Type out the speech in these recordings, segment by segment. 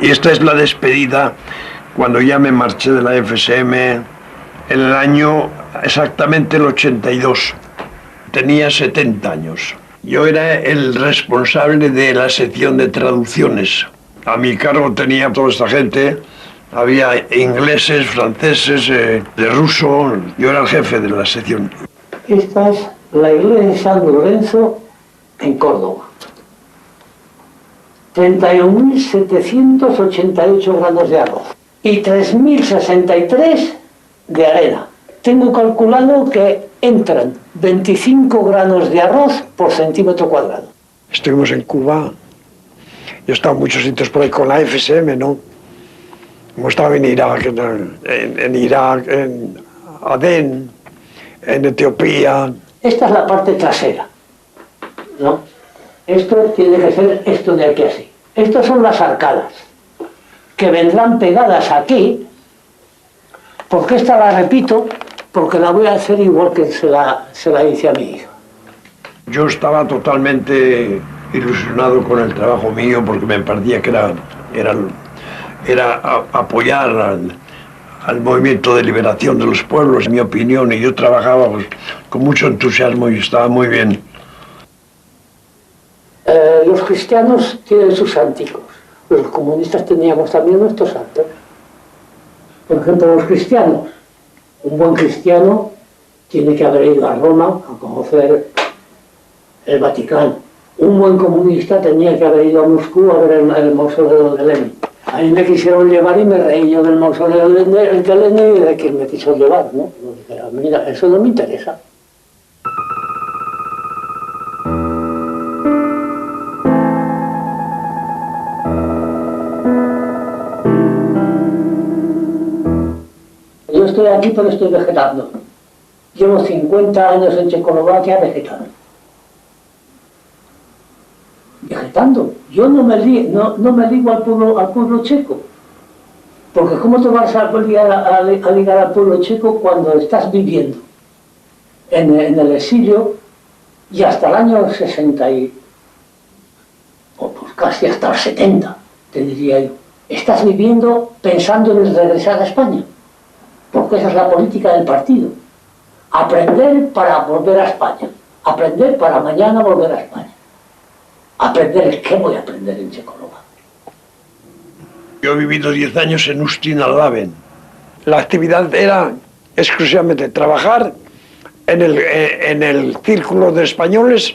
Y esta es la despedida cuando ya me marché de la FSM en el año exactamente el 82. Tenía 70 años. Yo era el responsable de la sección de traducciones. A mi cargo tenía toda esta gente. Había ingleses, franceses, de ruso. Yo era el jefe de la sección. Esta es la iglesia de San Lorenzo en Córdoba. 31.788 granos de arroz y 3.063 de arena. Tengo calculado que entran 25 granos de arroz por centímetro cuadrado. Estuvimos en Cuba. Yo he estado en muchos sitios por ahí con la FSM, ¿no? Hemos estado en Irak, en Adén, en Etiopía. Esta es la parte trasera, ¿no? Esto tiene que ser esto de aquí así. Estas son las arcadas, que vendrán pegadas aquí, porque esta la repito, porque la voy a hacer igual que se la hice a mi hija. Yo estaba totalmente ilusionado con el trabajo mío, porque me parecía que era apoyar al movimiento de liberación de los pueblos, en mi opinión, y yo trabajaba pues, con mucho entusiasmo y estaba muy bien. Los cristianos tienen sus sánticos, los comunistas teníamos también nuestros santos. Por ejemplo, los cristianos, un buen cristiano tiene que haber ido a Roma a conocer el Vaticano. Un buen comunista tenía que haber ido a Moscú a ver el mausoleo de Lenin. A mí me quisieron llevar y me reí yo del mausoleo de Lenin y de quien me quiso llevar, ¿no? Mira, eso no me interesa. Yo estoy aquí pero estoy vegetando. Llevo 50 años en Checoslovaquia vegetando. Vegetando. Yo no me ligo al pueblo checo. Porque ¿cómo te vas a ligar al pueblo checo cuando estás viviendo en el exilio y hasta el año 60 o pues casi hasta el 70, te diría yo? Estás viviendo pensando en regresar a España. Porque esa es la política del partido. Aprender para volver a España. Aprender para mañana volver a España. Aprender, ¿qué voy a aprender en Checoslovaquia? Yo he vivido 10 años en Ustí-Laven. La actividad era exclusivamente trabajar en el círculo de españoles,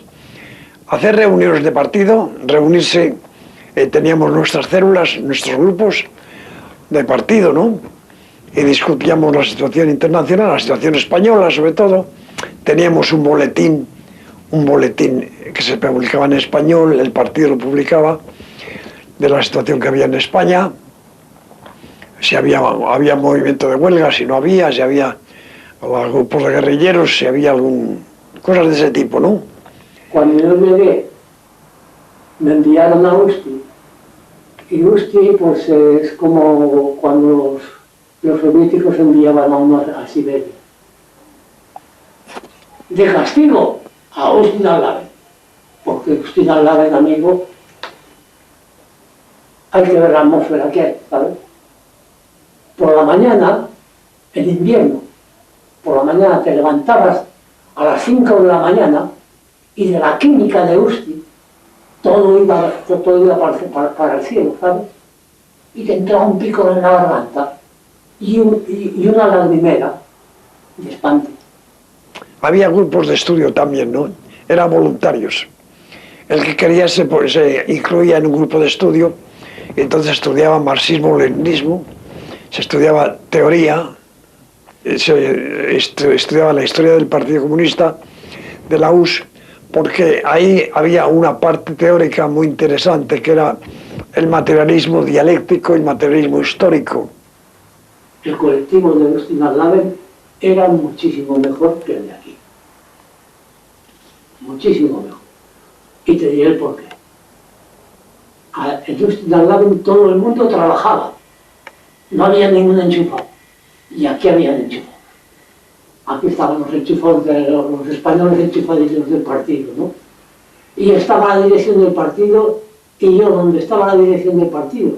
hacer reuniones de partido, reunirse, teníamos nuestras células, nuestros grupos de partido, ¿no? Y discutíamos la situación internacional, la situación española sobre todo. Teníamos un boletín que se publicaba en español, el partido lo publicaba, de la situación que había en España, si había movimiento de huelga, si no había, si había grupos de guerrilleros, si había cosas de ese tipo, ¿no? Cuando yo llegué, me enviaron a Ustí, y Ustí pues es como cuando los soviéticos enviaban a uno a Siberia. De castigo a Ustí-Laven, porque Ustí-Laven, amigo, hay que ver la atmósfera que hay, ¿sabes? Por la mañana, en invierno, por la mañana te levantabas a las 5 de la mañana y de la química de Ustí todo iba para el cielo, ¿sabes? Y te entraba un pico en la garganta y una lagrimera de espanto. Había grupos de estudio también, ¿no? Eran voluntarios. El que quería se incluía en un grupo de estudio, y entonces estudiaba marxismo-leninismo, se estudiaba teoría, se estudiaba la historia del Partido Comunista, de la URSS, porque ahí había una parte teórica muy interesante, que era el materialismo dialéctico y el materialismo histórico. El colectivo de Lustig-Laben era muchísimo mejor que el de aquí. Muchísimo mejor. Y te diré el porqué. En Lustig-Laben todo el mundo trabajaba. No había ningún enchufado. Y aquí había enchufado. Aquí estaban los enchufados, los españoles enchufadillos del partido, ¿no? Y estaba la dirección del partido, y yo, donde estaba la dirección del partido,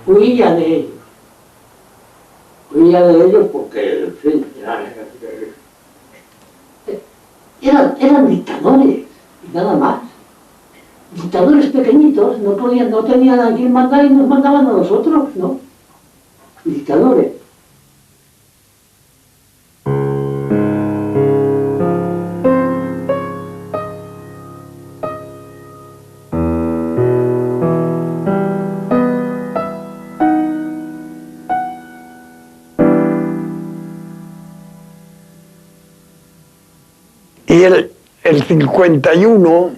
huía de ellos. Huía de ellos porque, en fin, eran dictadores, y nada más. Dictadores pequeñitos, no tenían a quien mandar y nos mandaban a nosotros, ¿no? Dictadores. Y el 51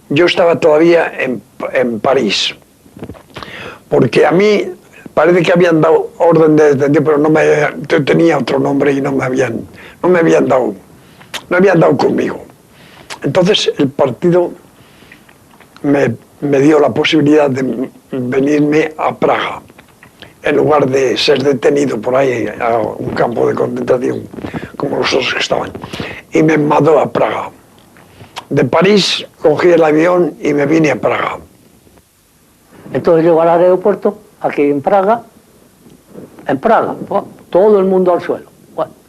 yo estaba todavía en París, porque a mí parece que habían dado orden de detención, pero yo tenía otro nombre y no me habían dado conmigo. Entonces el partido me dio la posibilidad de venirme a Praga, en lugar de ser detenido por ahí a un campo de concentración, como los otros que estaban. Y me mandó a Praga. De París cogí el avión y me vine a Praga. Entonces llego al aeropuerto, aquí en Praga, todo el mundo al suelo,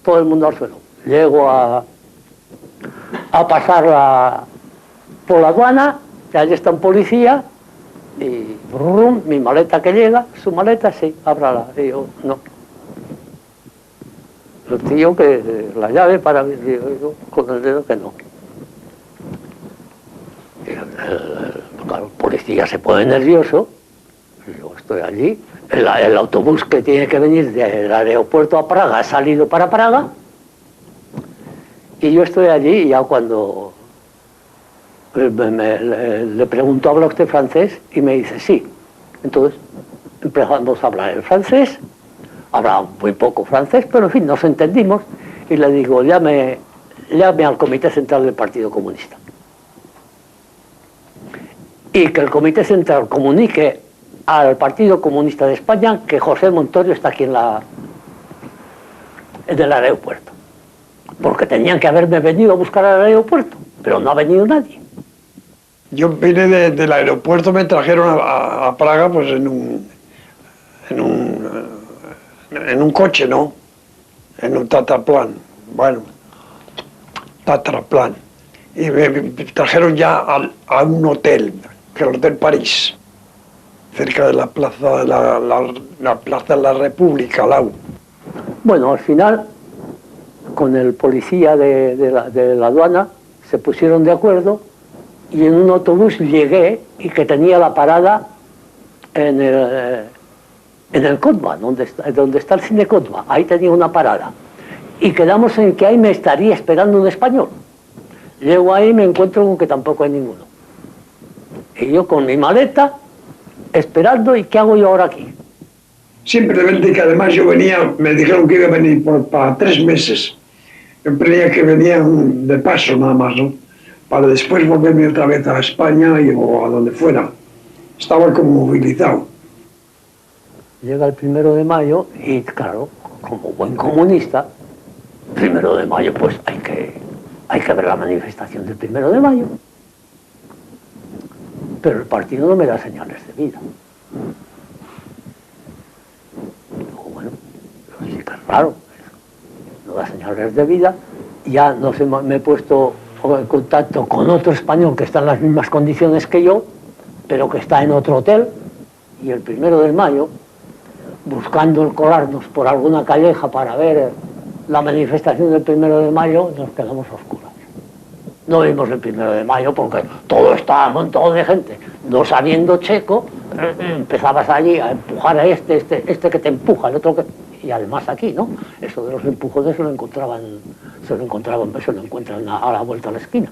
todo el mundo al suelo. Llego a pasar por la aduana, y allí está un policía, y brum, mi maleta que llega, su maleta, sí, ábrala. Y yo, no. El tío que la llave para mí, digo yo, con el dedo que no. Claro, el policía se pone nervioso, yo estoy allí, el autobús que tiene que venir del aeropuerto a Praga ha salido para Praga, y yo estoy allí, y ya cuando le pregunto, ¿habla usted francés? Y me dice, sí. Entonces empezamos a hablar en francés, hablaba muy poco francés, pero en fin, nos entendimos, y le digo, llame al Comité Central del Partido Comunista. Y que el Comité Central comunique al Partido Comunista de España que José Montorio está aquí en el aeropuerto. Porque tenían que haberme venido a buscar al aeropuerto, pero no ha venido nadie. Yo vine del aeropuerto, me trajeron a Praga pues en un coche, ¿no? En un Tatraplan. Bueno, Tatraplan. Y me trajeron ya a un hotel, que es el Hotel París, cerca de la plaza la Plaza de la República, Lau. Bueno, al final, con el policía de la aduana, se pusieron de acuerdo, y en un autobús llegué, y que tenía la parada en el Cotva, donde está el cine Cotva. Ahí tenía una parada. Y quedamos en que ahí me estaría esperando un español. Llego ahí y me encuentro con que tampoco hay ninguno. Y yo con mi maleta, esperando, ¿y qué hago yo ahora aquí? Simplemente que además yo venía, me dijeron que iba a venir para 3 meses. Yo creía que venía de paso nada más, ¿no? Para después volverme otra vez a España o a donde fuera. Estaba como movilizado. Llega el 1 de mayo y, claro, como buen comunista, 1 de mayo, pues hay que ver la manifestación del 1 de mayo. Pero el partido no me da señales de vida. Digo, bueno, sí que es raro. No da señales de vida. Ya no sé, me he puesto en contacto con otro español que está en las mismas condiciones que yo, pero que está en otro hotel. Y el 1 de mayo, buscando el colarnos por alguna calleja para ver la manifestación del 1 de mayo, nos quedamos a oscuras. No vimos el 1 de mayo porque todo estaba un montón de gente. No sabiendo checo, empezabas allí a empujar a este que te empuja, el otro que... Y además aquí, ¿no? Eso de los empujones se lo encuentran a la vuelta a la esquina.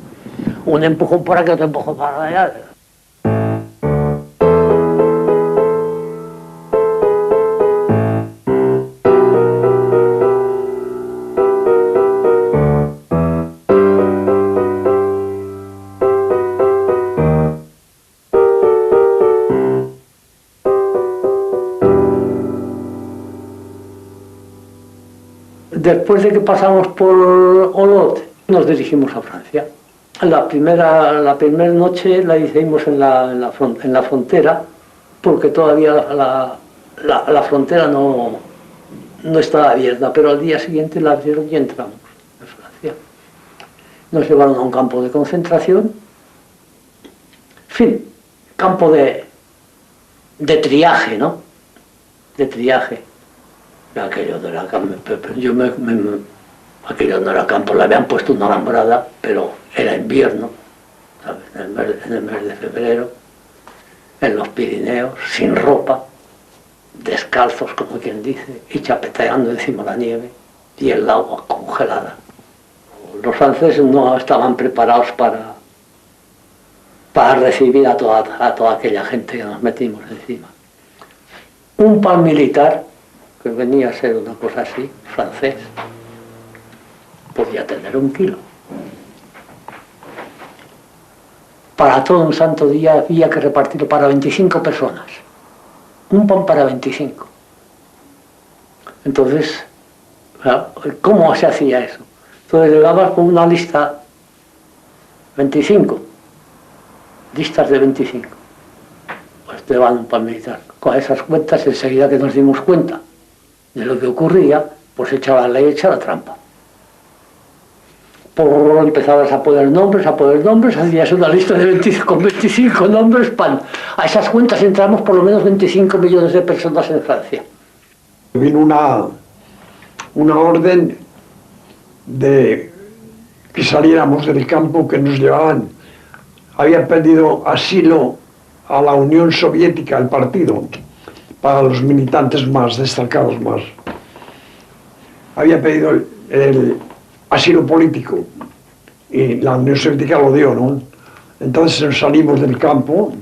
Un empujón por aquí, otro empujón para allá. Después de que pasamos por Olot, nos dirigimos a Francia. La primera noche la hicimos en la frontera, porque todavía la frontera no estaba abierta, pero al día siguiente la abrieron y entramos en Francia. Nos llevaron a un campo de concentración, en fin, campo de triaje, ¿no? De triaje. Aquello no era campo, aquello no era campo, le habían puesto una alambrada, pero era invierno, ¿sabes? En el mes de febrero, en los Pirineos, sin ropa, descalzos, como quien dice, y chapeteando encima de la nieve, y el agua congelada. Los franceses no estaban preparados para recibir a toda aquella gente que nos metimos encima. Un pan militar, que venía a ser una cosa así, francés, podía tener 1 kilo. Para todo un santo día había que repartirlo para 25 personas. Un pan para 25. Entonces, ¿cómo se hacía eso? Entonces llegabas con una lista, 25, listas de 25. Pues te van un pan militar. Con esas cuentas, enseguida que nos dimos cuenta de lo que ocurría, pues echaba la ley, echaba la trampa. Empezabas a poner nombres, hacías una lista de con 25 nombres, pan. A esas cuentas entramos por lo menos 25 millones de personas en Francia. Vino una orden de que saliéramos del campo, que nos llevaban. Había pedido asilo a la Unión Soviética, el partido, para los militantes más destacados más. Había pedido el asilo político y la Unión Soviética lo dio, ¿no? Entonces nos salimos del campo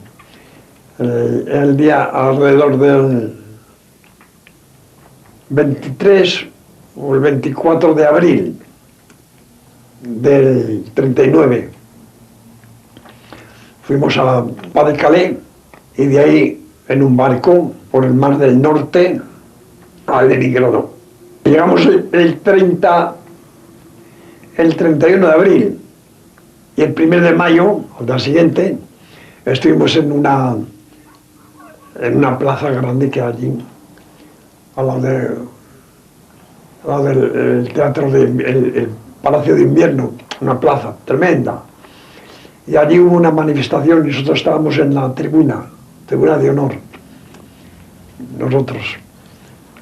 el día alrededor del 23 o el 24 de abril del 39. Fuimos a Pas-de-Calais y de ahí en un barco por el Mar del Norte a Leningrado. Llegamos el 31 de abril y el 1 de mayo, al día siguiente, estuvimos en una plaza grande que hay allí, al lado del teatro, el Palacio de Invierno, una plaza tremenda. Y allí hubo una manifestación y nosotros estábamos en la tribuna de honor. Nosotros.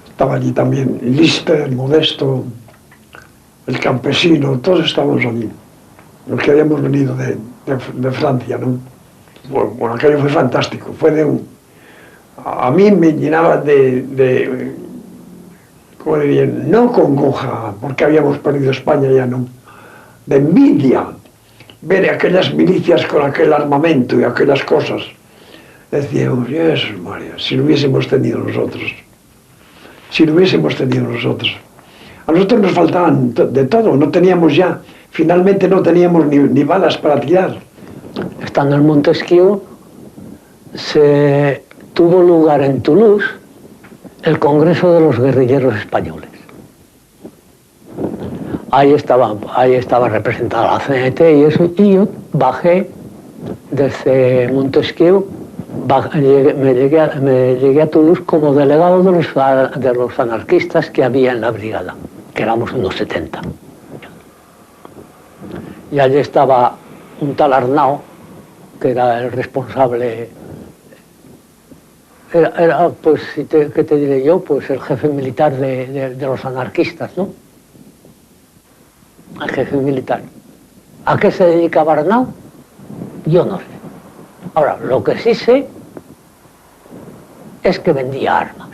Estaba allí también Lister, Modesto, el campesino, todos estábamos allí. Los que habíamos venido de Francia, ¿no? Bueno, aquello fue fantástico. A mí me llenaba ¿cómo diría? No congoja, porque habíamos perdido España ya, no. De envidia. Ver aquellas milicias con aquel armamento y aquellas cosas. Decíamos, Jesús María, si lo hubiésemos tenido nosotros. Si lo hubiésemos tenido nosotros. A nosotros nos faltaban de todo, no teníamos ya, finalmente no teníamos ni balas para tirar. Estando en Montesquieu, se tuvo lugar en Toulouse el Congreso de los Guerrilleros Españoles. Ahí estaba representada la CNT y eso, y yo bajé desde Montesquieu, me llegué a Toulouse como delegado de los anarquistas que había en la brigada, que éramos unos 70. Y allí estaba un tal Arnau, que era el responsable pues, ¿qué te diré yo? Pues el jefe militar de los anarquistas, ¿no? El jefe militar. ¿A qué se dedicaba Arnau? Yo no sé. Ahora, lo que sí sé es que vendía armas.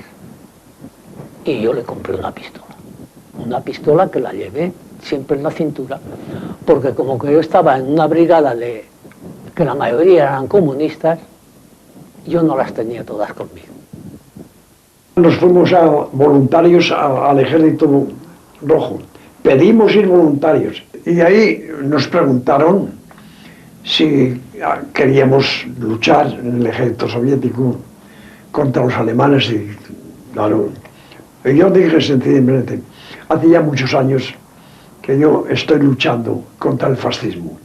Y yo le compré una pistola. Una pistola que la llevé siempre en la cintura, porque como que yo estaba en una brigada que la mayoría eran comunistas, yo no las tenía todas conmigo. Nos fuimos voluntarios al Ejército Rojo. Pedimos ir voluntarios. Y ahí nos preguntaron si queríamos luchar en el ejército soviético contra los alemanes. Y claro, yo dije sencillamente, hace ya muchos años que yo estoy luchando contra el fascismo.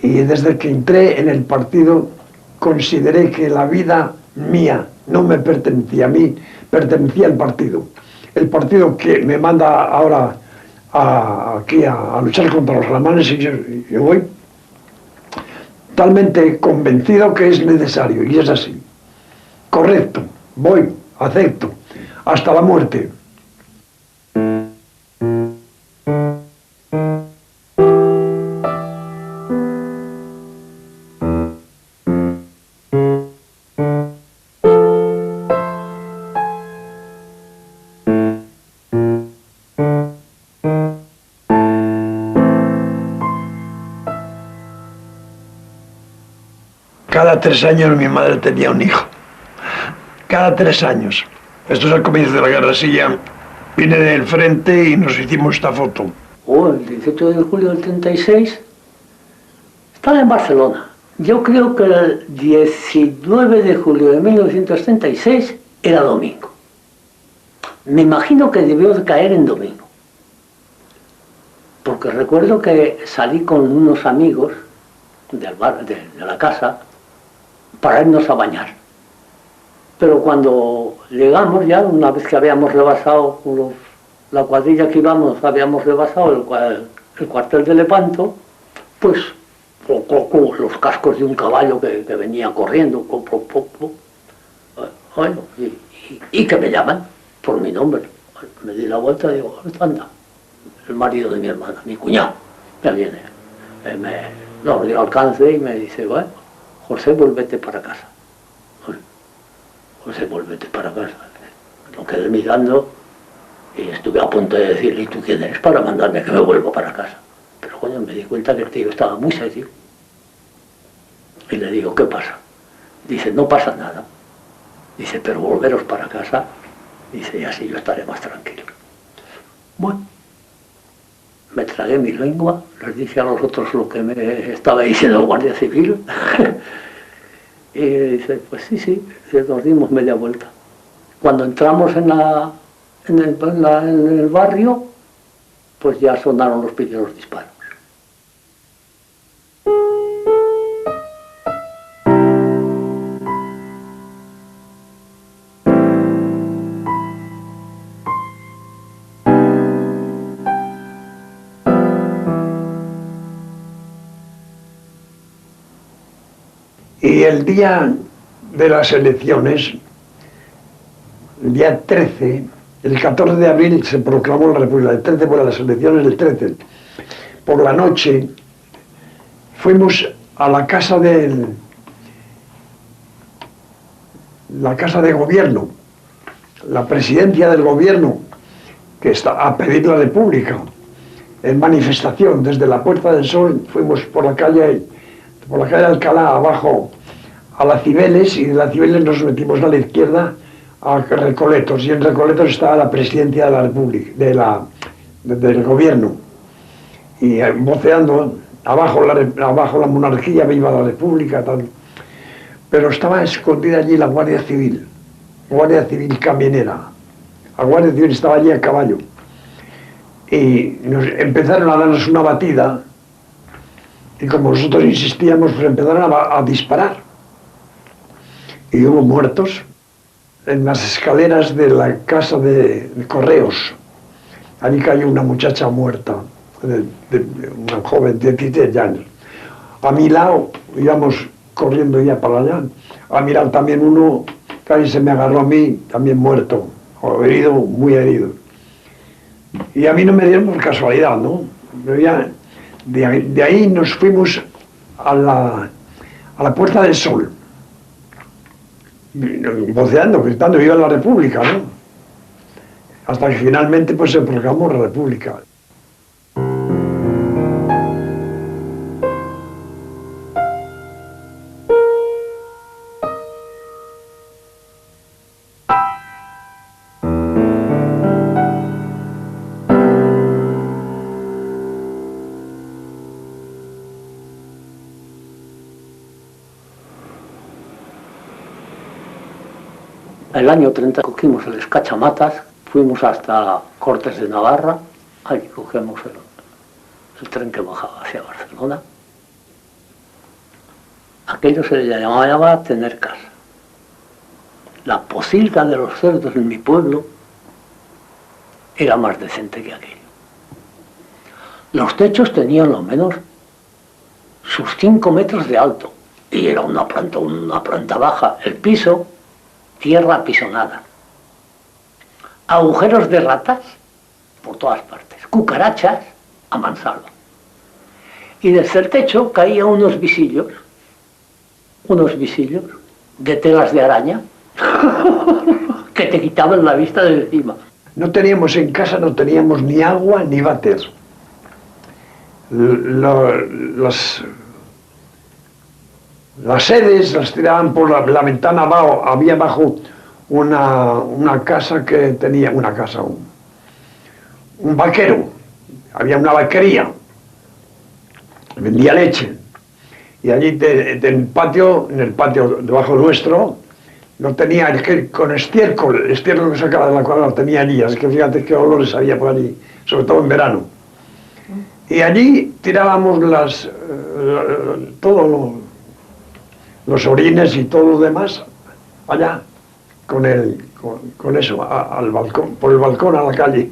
Y desde que entré en el partido consideré que la vida mía no me pertenecía a mí, pertenecía al partido. El partido que me manda ahora aquí a luchar contra los alemanes, y yo voy totalmente convencido que es necesario, y es así. Correcto, voy, acepto, hasta la muerte. Cada 3 años mi madre tenía un hijo. Cada 3 años. Esto es al comienzo de la guerra. Sí, ya vine del frente y nos hicimos esta foto. El 18 de julio del 36 estaba en Barcelona. Yo creo que el 19 de julio de 1936 era domingo. Me imagino que debió de caer en domingo. Porque recuerdo que salí con unos amigos del bar, de la casa, para irnos a bañar. Pero cuando llegamos ya, una vez que habíamos rebasado la cuadrilla que íbamos, habíamos rebasado el cuartel de Lepanto, pues con los cascos de un caballo que venía corriendo, bueno, y que me llaman por mi nombre. Me di la vuelta y digo, anda, el marido de mi hermana, mi cuñado, me viene, no le dio alcance y me dice, bueno, José, vuélvete para casa. José, vuélvete para casa. Lo quedé mirando y estuve a punto de decirle, ¿y tú quién eres para mandarme que me vuelva para casa? Pero coño, me di cuenta que el tío estaba muy serio. Y le digo, ¿qué pasa? Dice, no pasa nada. Dice, pero volveros para casa. Dice, y así yo estaré más tranquilo. Bueno, me tragué mi lengua, les dije a los otros lo que me estaba diciendo el guardia civil. Y dice, pues sí, nos dimos media vuelta. Cuando entramos en el barrio, pues ya sonaron los primeros disparos. Y el día de las elecciones, el día 13, el 14 de abril se proclamó la República. El 13 fueron las elecciones, el 13. Por la noche fuimos a la casa de gobierno, la presidencia del gobierno, que está a pedir la República, en manifestación desde la Puerta del Sol. Fuimos por la calle Alcalá abajo a la Cibeles, y de la Cibeles nos metimos a la izquierda a Recoletos, y en Recoletos estaba la presidencia de la República, del gobierno, y voceando abajo la monarquía, viva la República, tal. Pero estaba escondida allí la Guardia Civil camionera. La Guardia Civil estaba allí a caballo, y empezaron a darnos una batida. Y como nosotros insistíamos, pues empezaron a disparar. Y hubo muertos en las escaleras de la casa de correos. Allí cayó una muchacha muerta, una joven de 17 años. A mi lado, íbamos corriendo ya para allá, a mi lado también uno casi se me agarró a mí, también muerto, o herido, muy herido. Y a mí no me dieron por casualidad, ¿no? Pero ya, de ahí nos fuimos a la Puerta del Sol, voceando, gritando viva la República, ¿no? Hasta que finalmente pues se proclamó la República. El año 30 cogimos el Escachamatas, fuimos hasta Cortes de Navarra, allí cogemos el tren que bajaba hacia Barcelona. Aquello se le llamaba tener casa. La pocilga de los cerdos en mi pueblo era más decente que aquello. Los techos tenían lo menos sus 5 metros de alto y era una planta baja. El piso, tierra apisonada, agujeros de ratas por todas partes, cucarachas a mansalva. Y desde el techo caían unos visillos de telas de araña que te quitaban la vista de encima. No teníamos en casa, no teníamos ni agua ni váter. Las sedes las tiraban por la ventana abajo. Había abajo una casa que tenía un vaquero. Había una vaquería. Vendía leche. Y allí en el patio debajo nuestro, no tenía, con el estiércol que sacaba de la cuadra lo tenía allí. Así que fíjate qué olores había por allí, sobre todo en verano. Y allí tirábamos los orines y todo lo demás allá, con eso, al balcón, por el balcón a la calle.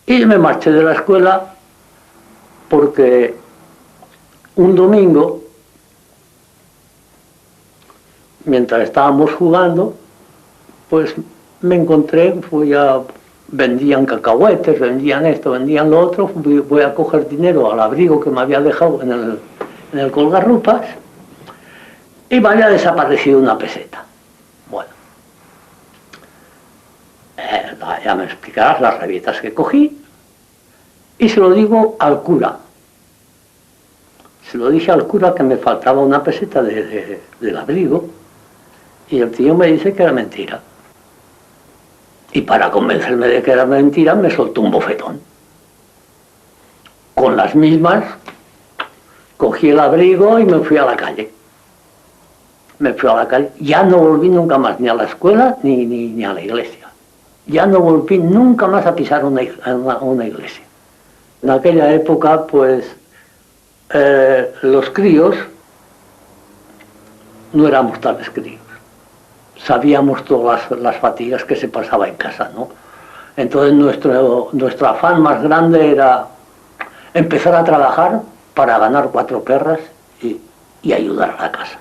Y me marché de la escuela porque un domingo, mientras estábamos jugando, pues me encontré, vendían cacahuetes, vendían esto, vendían lo otro, voy a coger dinero al abrigo que me había dejado en el colgarropas, y me había desaparecido una peseta. Bueno, ya me explicarás las rabietas que cogí, y se lo digo al cura. Se lo dije al cura que me faltaba una peseta del abrigo, y el tío me dice que era mentira. Y para convencerme de que era mentira, me soltó un bofetón. Con las mismas, cogí el abrigo y me fui a la calle. Ya no volví nunca más, ni a la escuela ni a la iglesia. Ya no volví nunca más a pisar una iglesia. En aquella época, pues, los críos no éramos tales críos. Sabíamos todas las fatigas que se pasaba en casa, ¿no? Entonces nuestro afán más grande era empezar a trabajar para ganar 4 perras y ayudar a la casa.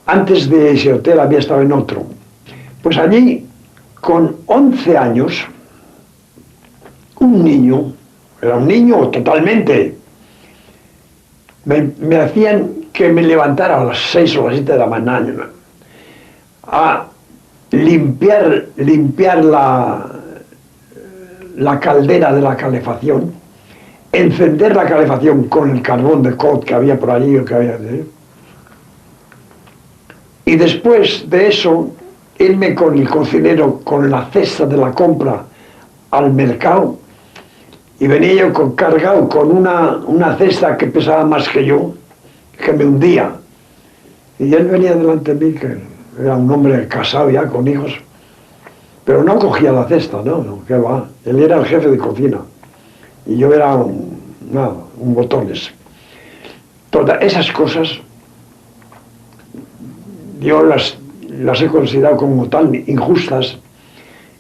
Antes de ese hotel había estado en otro. Pues allí, con 11 años, un niño, era un niño totalmente, me hacían que me levantara a las 6 o las 7 de la mañana a limpiar la caldera de la calefacción, encender la calefacción con el carbón de cod que había por allí, y después de eso irme con el cocinero con la cesta de la compra al mercado, y venía yo cargado con una cesta que pesaba más que yo, que me hundía, y él venía delante de mí, que era un hombre casado ya, con hijos, pero no cogía la cesta, no, qué va. Él era el jefe de cocina y yo era un botones. Todas esas cosas yo las he considerado como tan injustas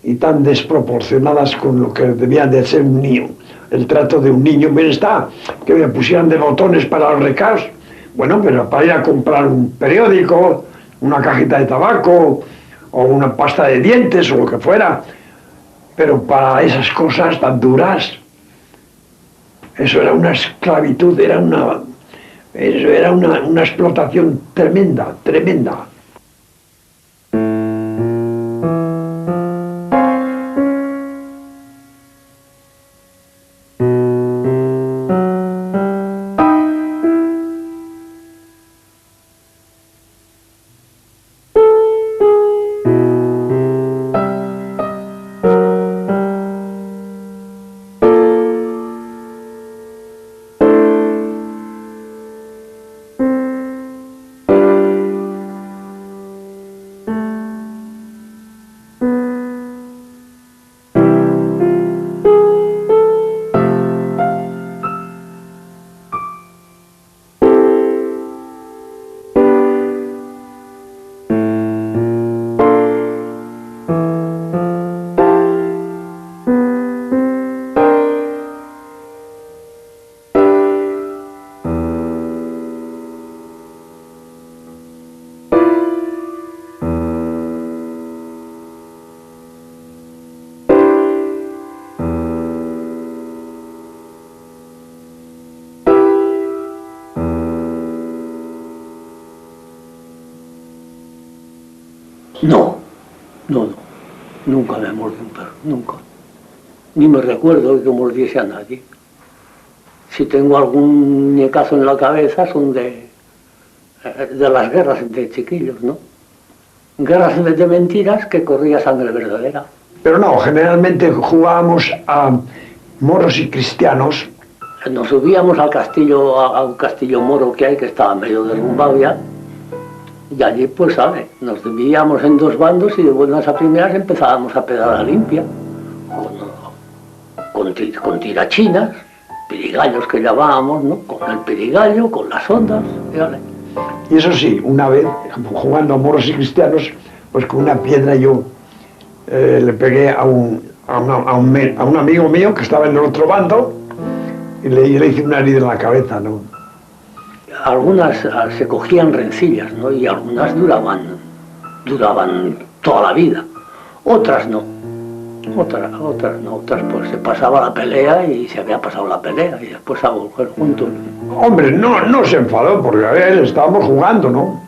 y tan desproporcionadas con lo que debía de ser un niño. El trato de un niño, bien está, que me pusieran de botones para los recados. Bueno, pero para ir a comprar un periódico, una cajita de tabaco o una pasta de dientes o lo que fuera. Pero para esas cosas tan duras, eso era una esclavitud, eso era una explotación tremenda, tremenda. No, nunca me mordió un perro, nunca. Ni me recuerdo que mordiese a nadie. Si tengo algún muñecazo en la cabeza son de las guerras de chiquillos, ¿no? Guerras de mentiras que corría sangre verdadera. Pero no, generalmente jugábamos a moros y cristianos. Nos subíamos al castillo, a un castillo moro que hay, que estaba medio derrumbado ya, y allí pues sale, nos dividíamos en dos bandos y de buenas a primeras empezábamos a pedar a limpia, con tirachinas, pirigallos que llamábamos, ¿no? Con el pirigallo, con las ondas, y vale. Y eso sí, una vez, jugando a moros y cristianos, pues con una piedra yo le pegué a un amigo mío que estaba en el otro bando y le hice una herida en la cabeza, ¿no? Algunas se cogían rencillas, ¿no? Y algunas duraban toda la vida, otras no. Otras no, otras pues se pasaba la pelea y se había pasado la pelea y después a volver juntos. Hombre, no se enfadó porque a ver, estábamos jugando, ¿no?